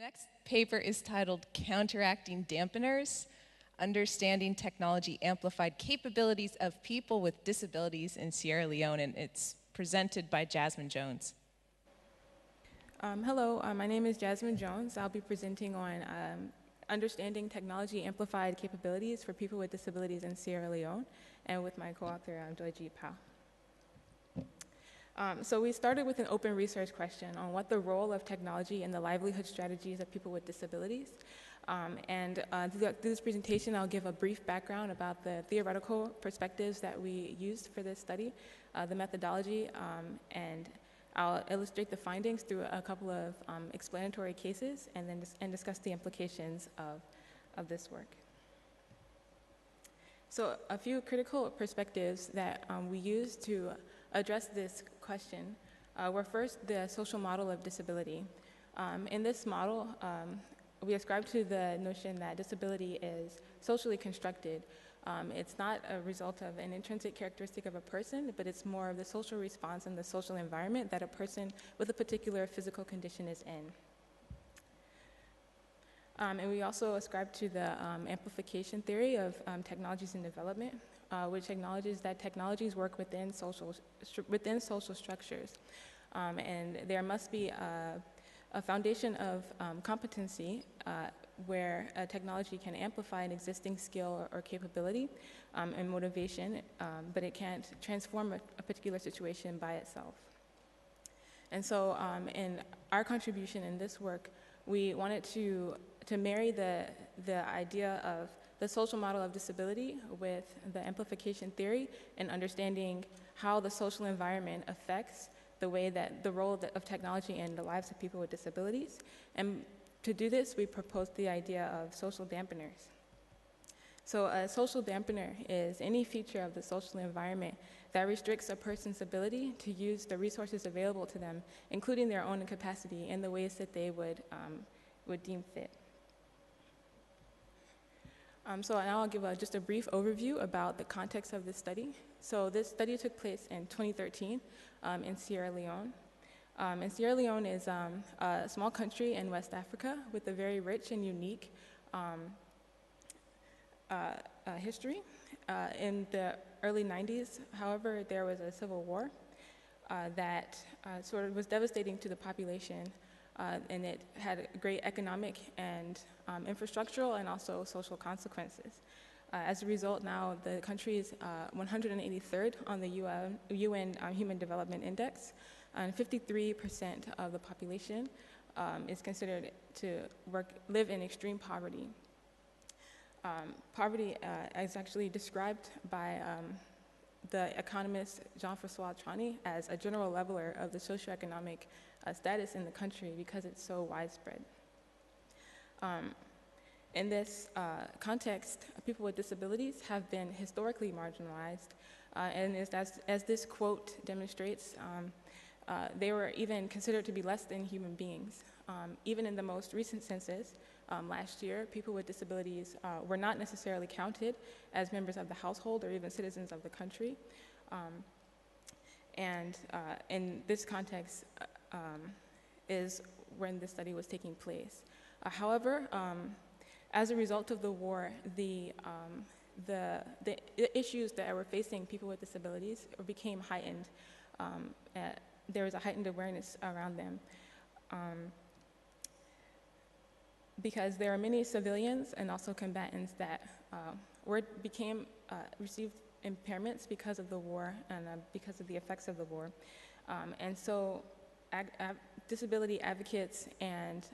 next paper is titled Counteracting Dampeners, Understanding Technology Amplified Capabilities of People with Disabilities in Sierra Leone, and it's presented by Jasmine Jones. Hello, my name is Jasmine Jones. I'll be presenting on Understanding Technology Amplified Capabilities for People with Disabilities in Sierra Leone, and with my co-author, Joyojeet. So we started with an open research question on what the role of technology in the livelihood strategies of people with disabilities. Through this presentation, I'll give a brief background about the theoretical perspectives that we used for this study, the methodology, and I'll illustrate the findings through a couple of explanatory cases, and then discuss the implications of this work. So a few critical perspectives that we used to address this question were first the social model of disability. In this model, we ascribe to the notion that disability is socially constructed. It's not a result of an intrinsic characteristic of a person, but it's more of the social response and the social environment that a person with a particular physical condition is in. And we also ascribe to the amplification theory of technologies in development, which acknowledges that technologies work within social structures. And there must be a foundation of competency where a technology can amplify an existing skill or capability and motivation, but it can't transform a particular situation by itself. And so in our contribution in this work, we wanted to marry the idea of the social model of disability with the amplification theory and understanding how the social environment affects the way that the role of technology in the lives of people with disabilities. And to do this, we proposed the idea of social dampeners. So a social dampener is any feature of the social environment that restricts a person's ability to use the resources available to them, including their own capacity, in the ways that they would deem fit. So now I'll give just a brief overview about the context of this study. So this study took place in 2013 in Sierra Leone. And Sierra Leone is a small country in West Africa with a very rich and unique history. In the early 90s, however, there was a civil war that sort of was devastating to the population, and it had great economic and infrastructural and also social consequences. As a result, now the country is 183rd on the UN Human Development Index, and 53% of the population is considered to live in extreme poverty. Poverty is actually described by the economist Jean-Francois Trani as a general leveler of the socioeconomic status in the country because it's so widespread. In this context, people with disabilities have been historically marginalized, and as this quote demonstrates, they were even considered to be less than human beings. Even in the most recent census last year, people with disabilities were not necessarily counted as members of the household or even citizens of the country. And in this context is when this study was taking place. However, as a result of the war, the issues that were facing people with disabilities became heightened. There was a heightened awareness around them. Because there are many civilians and also combatants that received impairments because of the war and because of the effects of the war. And so disability advocates and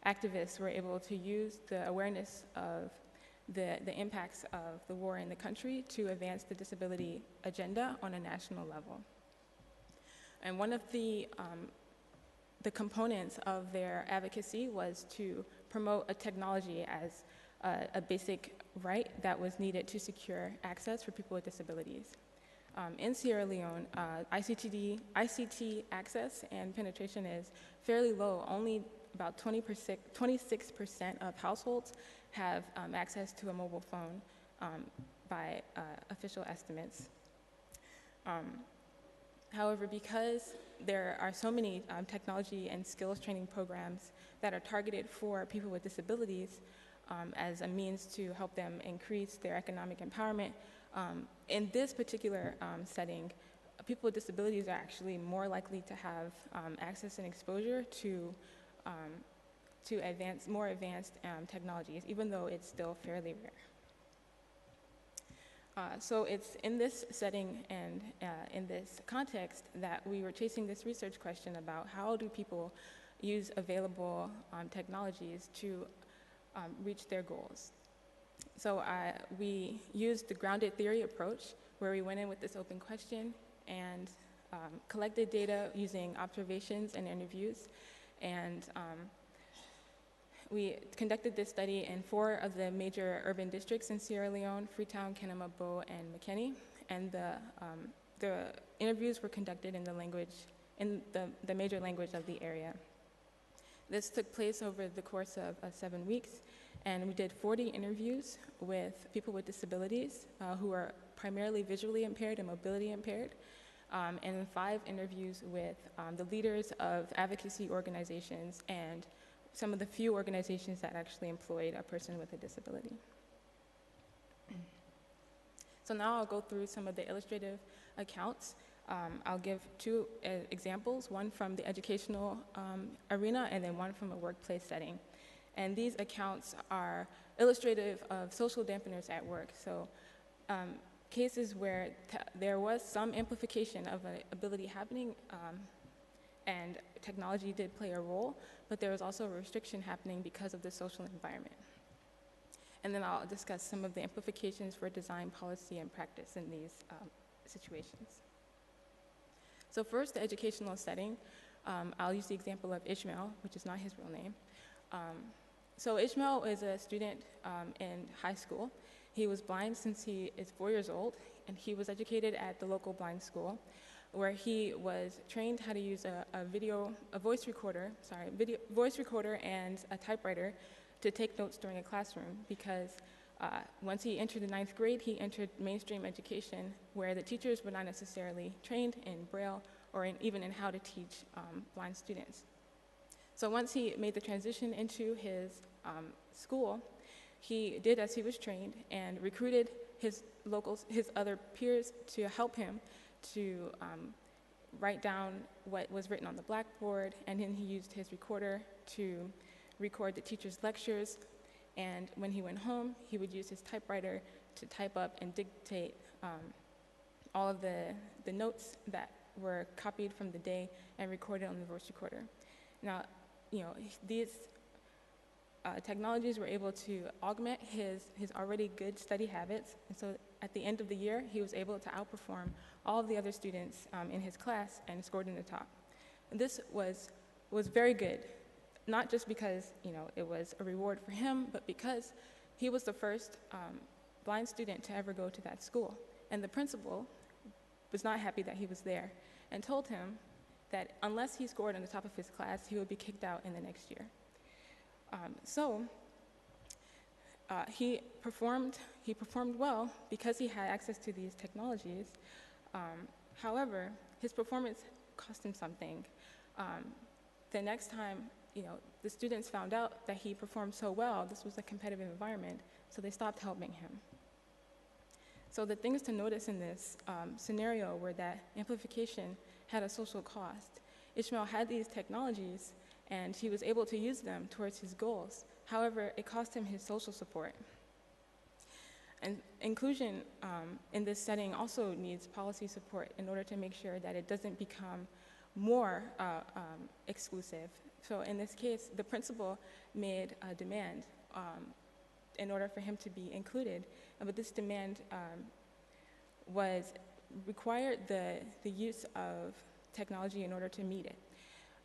activists were able to use the awareness of the impacts of the war in the country to advance the disability agenda on a national level. And one of the components of their advocacy was to promote a technology as a basic right that was needed to secure access for people with disabilities. In Sierra Leone, ICT access and penetration is fairly low. Only about 26% of households have access to a mobile phone by official estimates. However, because there are so many technology and skills training programs that are targeted for people with disabilities as a means to help them increase their economic empowerment. In this particular setting, people with disabilities are actually more likely to have access and exposure to more advanced technologies, even though it's still fairly rare. So it's in this setting and in this context that we were chasing this research question about how do people use available technologies to reach their goals. So we used the grounded theory approach, where we went in with this open question and collected data using observations and interviews. And we conducted this study in 4 of the major urban districts in Sierra Leone: Freetown, Kenema, Bo, and Makeni. And the interviews were conducted in the major language of the area. This took place over the course of 7 weeks, and we did 40 interviews with people with disabilities who are primarily visually impaired and mobility impaired, and 5 interviews with the leaders of advocacy organizations and some of the few organizations that actually employed a person with a disability. So now I'll go through some of the illustrative accounts. I'll give 2 examples, one from the educational arena and then one from a workplace setting. And these accounts are illustrative of social dampeners at work. So cases where there was some amplification of an ability happening and technology did play a role, but there was also a restriction happening because of the social environment. And then I'll discuss some of the implications for design, policy, and practice in these situations. So first, the educational setting. I'll use the example of Ishmael, which is not his real name. So Ishmael is a student in high school. He was blind since he is 4 years old, and he was educated at the local blind school, where he was trained how to use a voice recorder and a typewriter to take notes during a classroom, because once he entered the 9th grade, he entered mainstream education, where the teachers were not necessarily trained in Braille or even in how to teach blind students. So once he made the transition into his school, he did as he was trained and recruited his other peers to help him to write down what was written on the blackboard, and then he used his recorder to record the teacher's lectures. And when he went home, he would use his typewriter to type up and dictate all of the notes that were copied from the day and recorded on the voice recorder. Now, these technologies were able to augment his already good study habits, and so at the end of the year, he was able to outperform all of the other students in his class and scored in the top. And this was very good, not just because it was a reward for him, but because he was the first blind student to ever go to that school. And the principal was not happy that he was there and told him that unless he scored on the top of his class, he would be kicked out in the next year. He performed well because he had access to these technologies. However, his performance cost him something. The next time, the students found out that he performed so well, this was a competitive environment, so they stopped helping him. So the things to notice in this scenario were that amplification had a social cost. Ishmael had these technologies, and he was able to use them towards his goals. However, it cost him his social support. And inclusion in this setting also needs policy support in order to make sure that it doesn't become more exclusive. So in this case, the principal made a demand in order for him to be included, but this demand required the use of technology in order to meet it.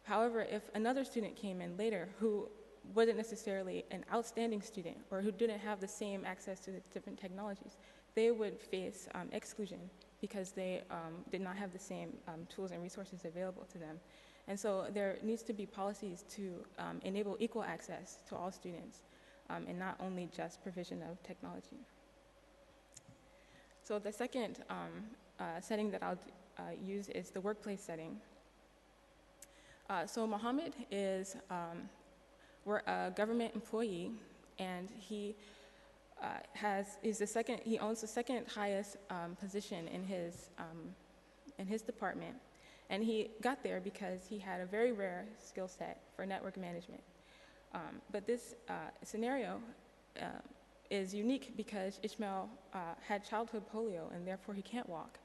However, if another student came in later who wasn't necessarily an outstanding student or who didn't have the same access to the different technologies, they would face exclusion because they did not have the same tools and resources available to them. And so there needs to be policies to enable equal access to all students and not only just provision of technology. So the second setting that I'll use is the workplace setting. So Mohammed is a government employee, and he he owns the second highest position in his department, and he got there because he had a very rare skill set for network management. But this scenario is unique because Ishmael had childhood polio, and therefore he can't walk.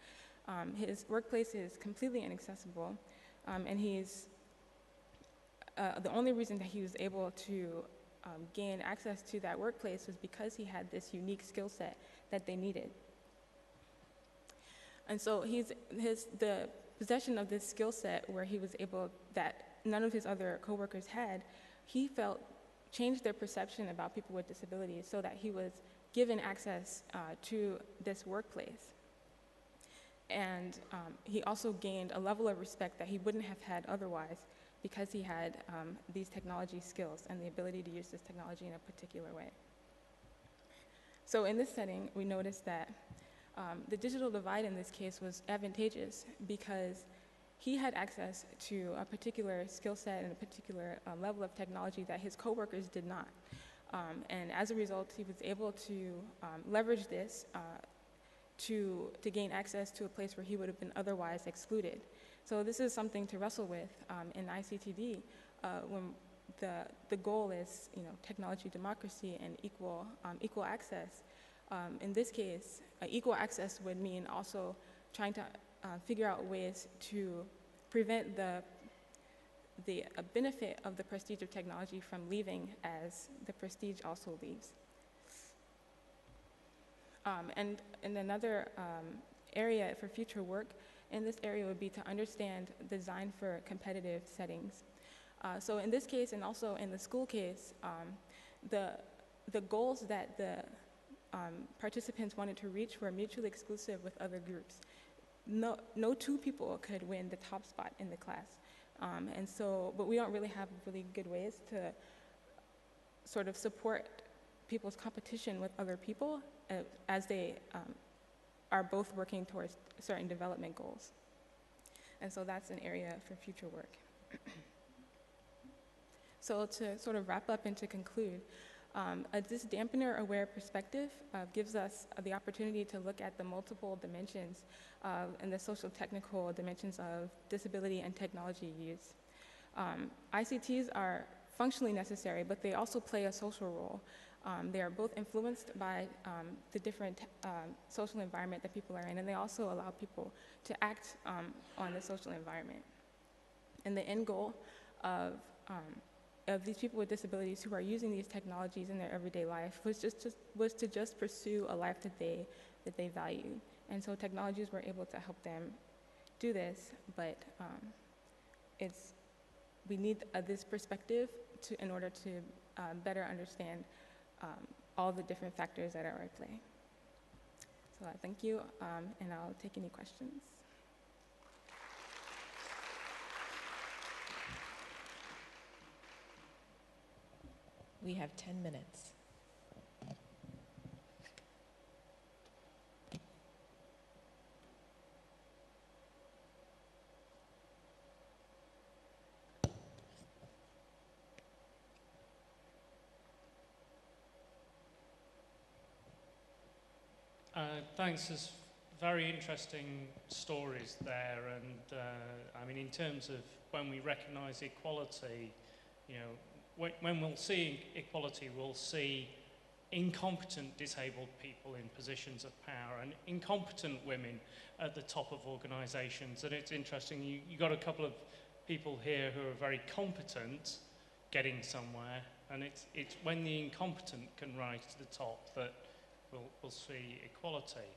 His workplace is completely inaccessible, and he's the only reason that he was able to gain access to that workplace was because he had this unique skill set that they needed. And so the possession of this skill set where he was able, that none of his other coworkers had, he felt changed their perception about people with disabilities so that he was given access to this workplace. And he also gained a level of respect that he wouldn't have had otherwise because he had these technology skills and the ability to use this technology in a particular way. So in this setting, we noticed that the digital divide in this case was advantageous because he had access to a particular skill set and a particular level of technology that his coworkers did not. And as a result, he was able to leverage this to gain access to a place where he would have been otherwise excluded. So this is something to wrestle with in ICTD when the goal is, technology democracy and equal access. In this case, equal access would mean also trying to figure out ways to prevent the benefit of the prestige of technology from leaving as the prestige also leaves. And in another area for future work in this area would be to understand design for competitive settings. So in this case, and also in the school case, the goals that the participants wanted to reach were mutually exclusive with other groups. No two people could win the top spot in the class. But we don't really have really good ways to sort of support people's competition with other people as they are both working towards certain development goals. And so that's an area for future work. So to sort of wrap up and to conclude, this dampener-aware perspective gives us the opportunity to look at the multiple dimensions and the social technical dimensions of disability and technology use. ICTs are functionally necessary, but they also play a social role. They are both influenced by the different social environment that people are in, and they also allow people to act on the social environment. And the end goal of these people with disabilities who are using these technologies in their everyday life was to just pursue a life that they value. And so technologies were able to help them do this, but we need this perspective in order to better understand all the different factors that are at play. So I thank you, and I'll take any questions. We have 10 minutes. Thanks. There's very interesting stories there, and I mean, in terms of when we recognise equality, when we'll see equality, we'll see incompetent disabled people in positions of power and incompetent women at the top of organisations. And it's interesting, you got a couple of people here who are very competent getting somewhere, and it's when the incompetent can rise to the top that we'll see equality.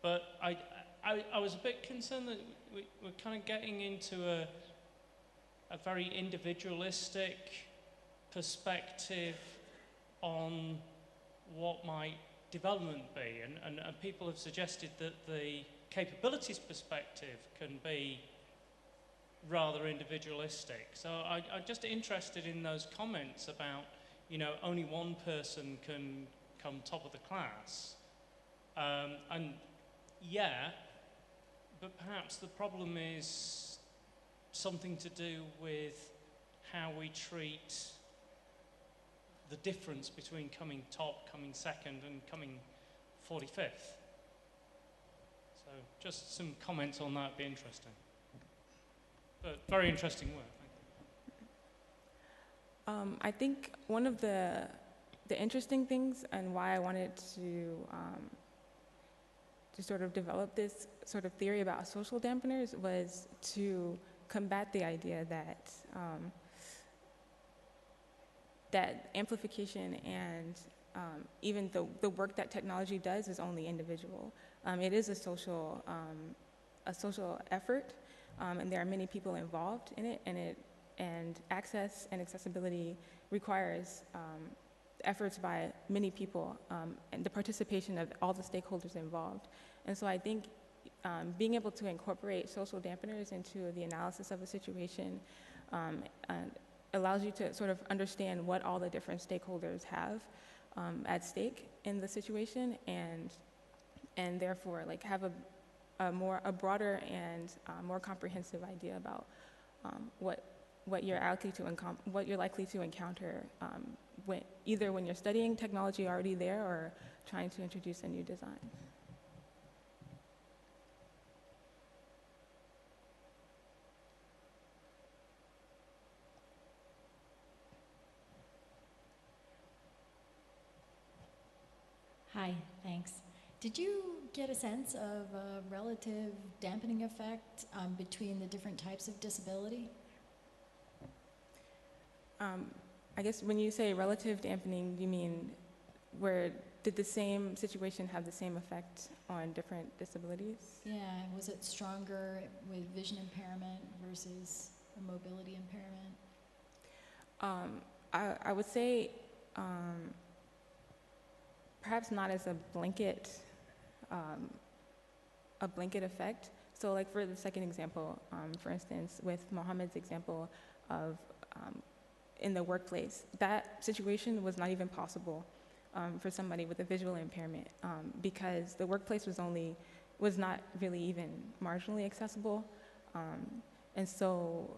But I was a bit concerned that we're kind of getting into a very individualistic perspective on what might development be, and people have suggested that the capabilities perspective can be rather individualistic. So I'm just interested in those comments about, only one person can come top of the class. And yeah, but perhaps the problem is something to do with how we treat the difference between coming top, coming second, and coming 45th. So just some comments on that would be interesting. But very interesting work. Thank you. I think one of the interesting things and why I wanted to sort of develop this sort of theory about social dampeners was to combat the idea that that amplification and even the work that technology does is only individual. It is a social effort, and there are many people involved in it, and access and accessibility requires efforts by many people and the participation of all the stakeholders involved. And so I think being able to incorporate social dampeners into the analysis of a situation allows you to sort of understand what all the different stakeholders have at stake in the situation, and therefore like have a broader and more comprehensive idea about what you're likely to encounter either when you're studying technology already there or trying to introduce a new design. Hi, thanks. Did you get a sense of a relative dampening effect between the different types of disability? I guess when you say relative dampening, you mean did the same situation have the same effect on different disabilities? Yeah, was it stronger with vision impairment versus a mobility impairment? I would say perhaps not as a blanket effect. So like for the second example, for instance, with Mohammed's example of in the workplace, that situation was not even possible for somebody with a visual impairment because the workplace was not really even marginally accessible. And so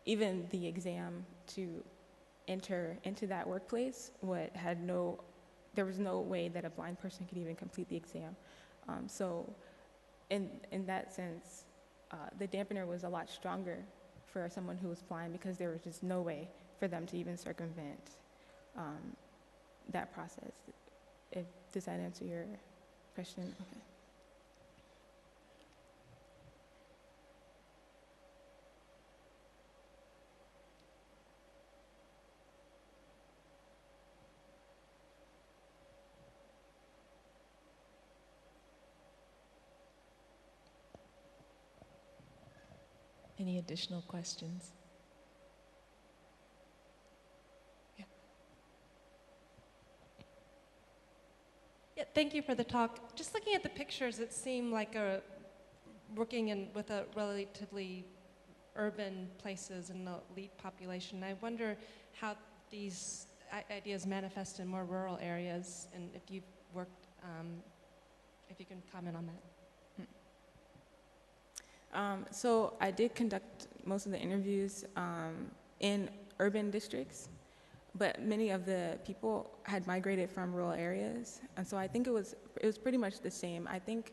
even the exam to enter into that workplace there was no way that a blind person could even complete the exam. So in that sense, the dampener was a lot stronger for someone who was blind because there was just no way for them to even circumvent that process. Does that answer your question? Okay. Any additional questions? Yeah. Yeah, thank you for the talk. Just looking at the pictures, it seemed like working with a relatively urban places and the elite population. I wonder how these ideas manifest in more rural areas, and if you've worked, if you can comment on that. So I did conduct most of the interviews in urban districts, but many of the people had migrated from rural areas, and so I think it was pretty much the same. I think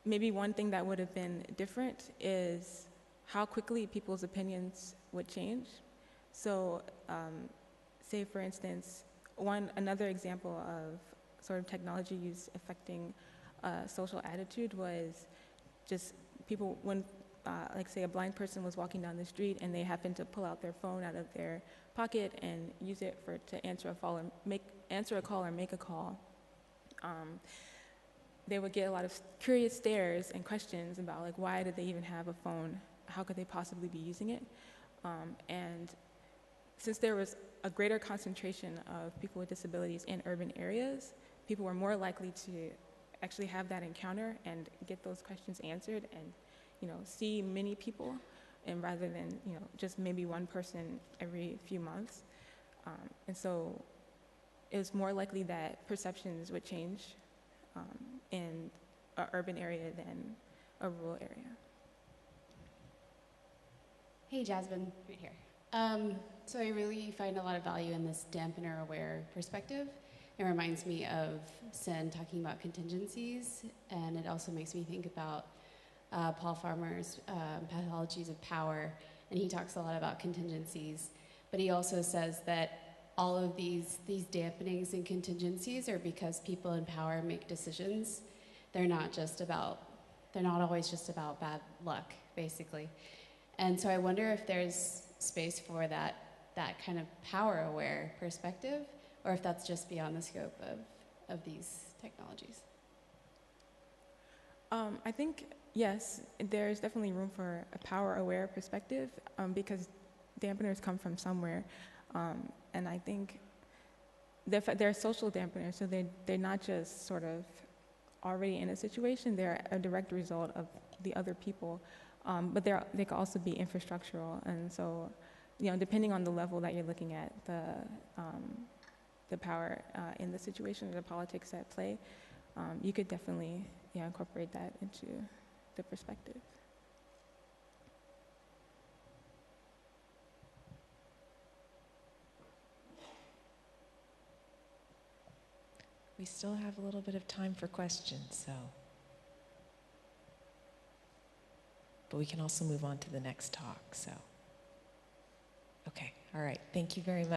maybe one thing that would have been different is how quickly people's opinions would change. So say for instance, another example of sort of technology use affecting social attitude was just people when, like say a blind person was walking down the street and they happened to pull out their phone out of their pocket and use it to answer a call or make a call. They would get a lot of curious stares and questions about like why did they even have a phone? How could they possibly be using it? And since there was a greater concentration of people with disabilities in urban areas, people were more likely to actually have that encounter and get those questions answered and, see many people, and rather than, just maybe one person every few months. And so it was more likely that perceptions would change in an urban area than a rural area. Hey, Jasmine, right here. So I really find a lot of value in this dampener-aware perspective. It reminds me of Sen talking about contingencies, and it also makes me think about Paul Farmer's Pathologies of Power, and he talks a lot about contingencies, but he also says that all of these dampenings and contingencies are because people in power make decisions. They're not always just about bad luck, basically. And so I wonder if there's space for that kind of power-aware perspective, or if that's just beyond the scope of these technologies. I think, yes, there's definitely room for a power-aware perspective because dampeners come from somewhere. And I think they're social dampeners, so they're not just sort of already in a situation, they're a direct result of the other people. But they can also be infrastructural, and so, depending on the level that you're looking at, the power in the situation, or the politics at play, you could definitely incorporate that into the perspective. We still have a little bit of time for questions, so. But we can also move on to the next talk, so. Okay, all right, thank you very much.